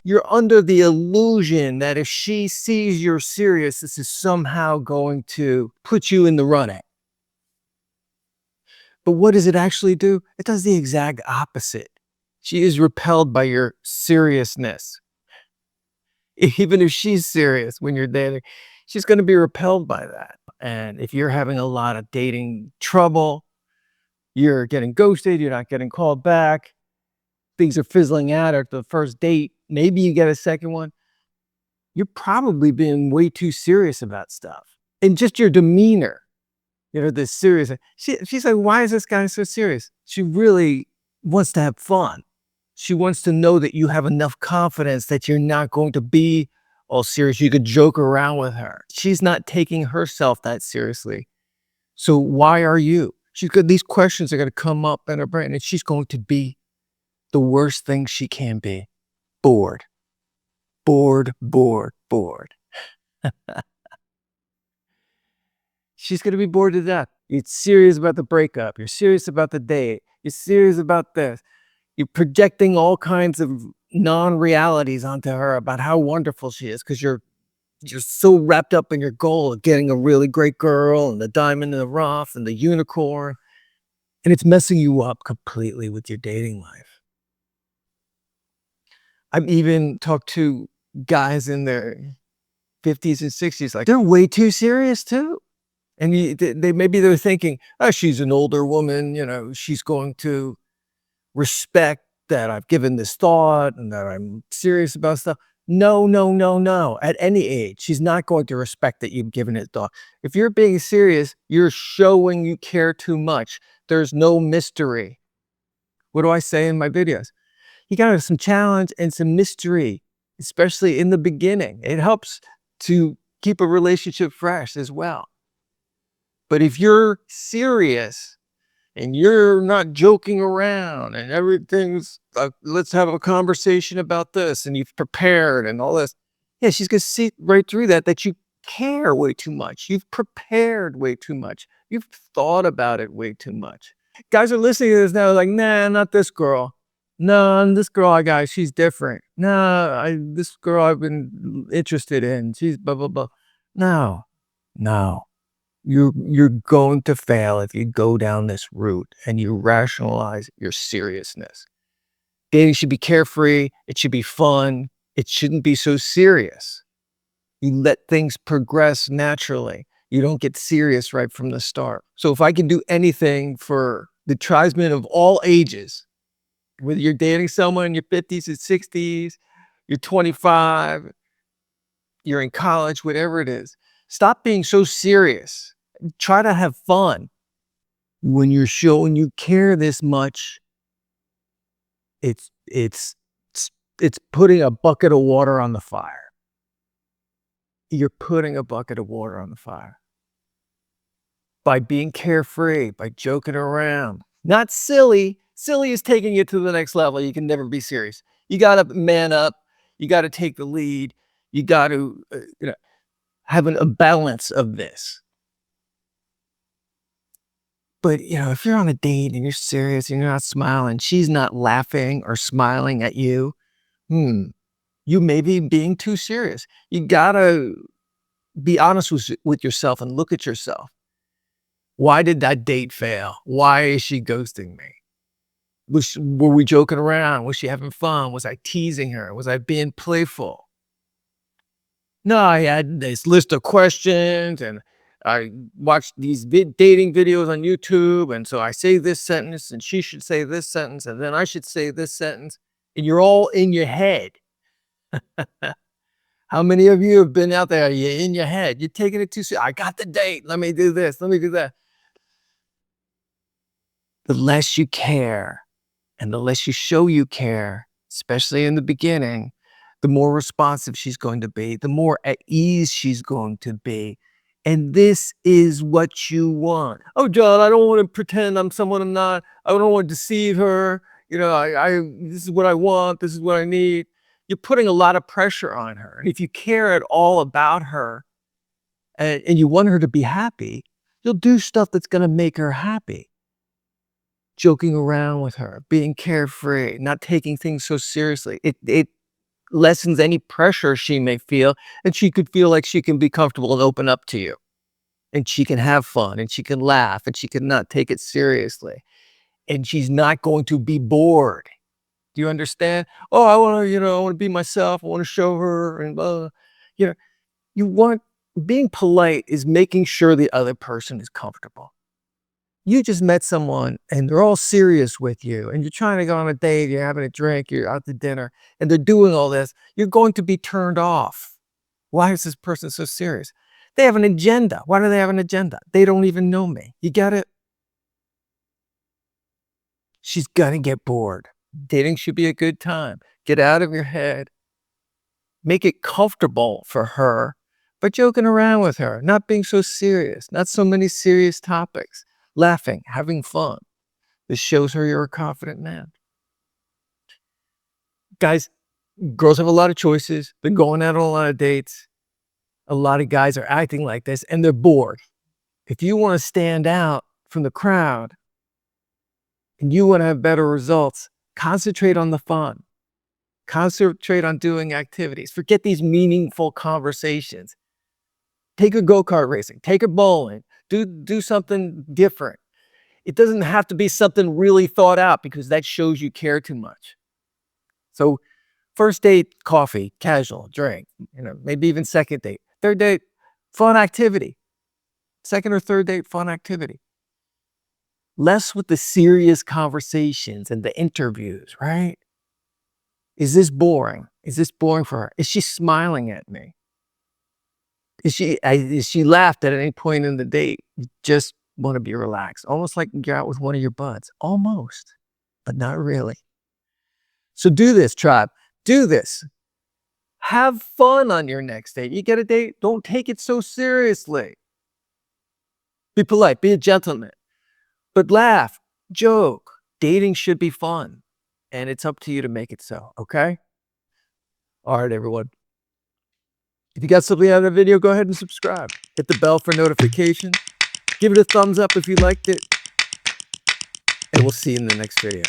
You're under the illusion that if she sees you're serious, this is somehow going to put you in the running. But what does it actually do? It does the exact opposite. She is repelled by your seriousness. Even if she's serious when you're dating, she's going to be repelled by that. And if you're having a lot of dating trouble, you're getting ghosted, you're not getting called back, things are fizzling out at the first date, maybe you get a second one, you're probably being way too serious about stuff. And just your demeanor, this serious. She's like, why is this guy so serious? She really wants to have fun. She wants to know that you have enough confidence that you're not going to be all serious. You could joke around with her. She's not taking herself that seriously. So why are you? She's got these questions are going to come up in her brain, and she's going to be the worst thing she can be. Bored. Bored, bored, bored. She's going to be bored to death. You're serious about the breakup. You're serious about the date. You're serious about this. You're projecting all kinds of non-realities onto her about how wonderful she is because you're so wrapped up in your goal of getting a really great girl and the diamond in the rough and the unicorn. And it's messing you up completely with your dating life. I've even talked to guys in their 50s and 60s, like they're way too serious too. And maybe they're thinking, oh, she's an older woman, she's going to respect that I've given this thought and that I'm serious about stuff. No, no, no, no. At any age, she's not going to respect that you've given it thought. If you're being serious, you're showing you care too much. There's no mystery. What do I say in my videos? You got to have some challenge and some mystery, especially in the beginning. It helps to keep a relationship fresh as well. But if you're serious and you're not joking around and everything's, let's have a conversation about this and you've prepared and all this. Yeah, she's going to see right through that you care way too much. You've prepared way too much. You've thought about it way too much. Guys are listening to this now like, nah, not this girl. No, this girl I got, she's different. No, this girl I've been interested in, she's blah, blah, blah. No. You're going to fail if you go down this route and you rationalize your seriousness. Dating should be carefree. It should be fun. It shouldn't be so serious. You let things progress naturally. You don't get serious right from the start. So if I can do anything for the tribesmen of all ages, whether you're dating someone in your 50s and 60s, you're 25, you're in college, whatever it is, stop being so serious. Try to have fun. When you're showing you care this much, it's putting a bucket of water on the fire. You're putting a bucket of water on the fire. By being carefree, by joking around. Not silly. Silly is taking it to the next level. You can never be serious. You got to man up. You got to take the lead. You got to have a balance of this. But, if you're on a date and you're serious and you're not smiling, she's not laughing or smiling at you, you may be being too serious. You got to be honest with yourself and look at yourself. Why did that date fail? Why is she ghosting me? Were we joking around? Was she having fun? Was I teasing her? Was I being playful? No, I had this list of questions and I watched these dating videos on YouTube. And so I say this sentence and she should say this sentence and then I should say this sentence. And you're all in your head. How many of you have been out there? You're in your head. You're taking it too seriously. I got the date. Let me do this. Let me do that. The less you care and the less you show you care, especially in the beginning, the more responsive she's going to be, the more at ease she's going to be. And this is what you want. Oh, John, I don't want to pretend I'm someone I'm not. I don't want to deceive her. This is what I want. This is what I need. You're putting a lot of pressure on her. And if you care at all about her and you want her to be happy, you'll do stuff that's going to make her happy. Joking around with her, being carefree, not taking things so seriously. lessens any pressure she may feel, and she could feel like she can be comfortable and open up to you. And she can have fun, and she can laugh, and she can not take it seriously. And she's not going to be bored. Do you understand? "Oh, I wanna, I wanna be myself. I wanna show her and blah." You know, you want being polite is making sure the other person is comfortable. You just met someone and they're all serious with you, and you're trying to go on a date, you're having a drink, you're out to dinner, and they're doing all this, you're going to be turned off. Why is this person so serious? They have an agenda. Why do they have an agenda? They don't even know me. You get it? She's gonna get bored. Dating should be a good time. Get out of your head. Make it comfortable for her, but joking around with her, not being so serious, not so many serious topics, laughing, having fun. This shows her you're a confident man. Guys, girls have a lot of choices. They're going out on a lot of dates. A lot of guys are acting like this and they're bored. If you want to stand out from the crowd and you want to have better results, concentrate on the fun. Concentrate on doing activities. Forget these meaningful conversations. Take her go-kart racing. Take her bowling. Do something different. It doesn't have to be something really thought out because that shows you care too much. So first date, coffee, casual, drink, maybe even second date. Third date, fun activity. Second or third date, fun activity. Less with the serious conversations and the interviews, right? Is this boring? Is this boring for her? Is she smiling at me? Is she laughed at any point in the date? You just want to be relaxed. Almost like you're out with one of your buds. Almost, but not really. So do this, tribe. Do this. Have fun on your next date. You get a date, don't take it so seriously. Be polite, be a gentleman, but laugh, joke. Dating should be fun, and it's up to you to make it so, okay? All right, everyone. If you got something out of the video, go ahead and subscribe. Hit the bell for notification. Give it a thumbs up if you liked it, and we'll see you in the next video.